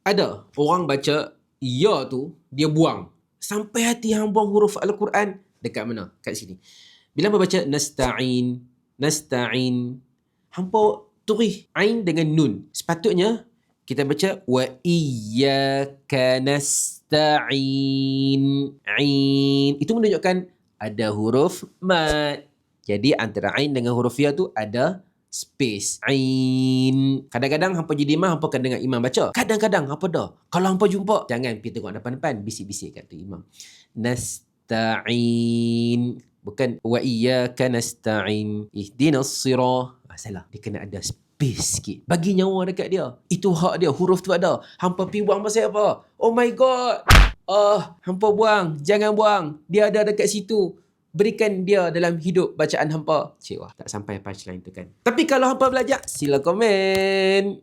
Ada orang baca ya tu, dia buang. Sampai hati hang buang huruf Al-Quran. Dekat mana? Kat sini. Bila hang baca nasta'in, nasta'in, hampa turih ain dengan nun. Sepatutnya kita baca wa iyyaka nasta'in. Ain. Itu menunjukkan ada huruf mad. Jadi antara ain dengan huruf ya tu ada space. Ain. Kadang-kadang hampa jadi imam, hampa akan dengar imam baca. Kadang-kadang hampa dah. Kalau hampa jumpa, jangan pergi tengok depan-depan, bisik-bisik kat tu imam. Nasta'in. Bukan wa iyyaka nasta'in. Ihdinas sirah. Salah. Dia kena ada space sikit. Bagi nyawa dekat dia. Itu hak dia. Huruf tu ada. Hampa pergi buang pasal apa? Oh my god. Hampa buang. Jangan buang. Dia ada dekat situ. Berikan dia dalam hidup bacaan hampa. Cik wah, tak sampai punchline tu kan. Tapi kalau hampa belajar, sila komen.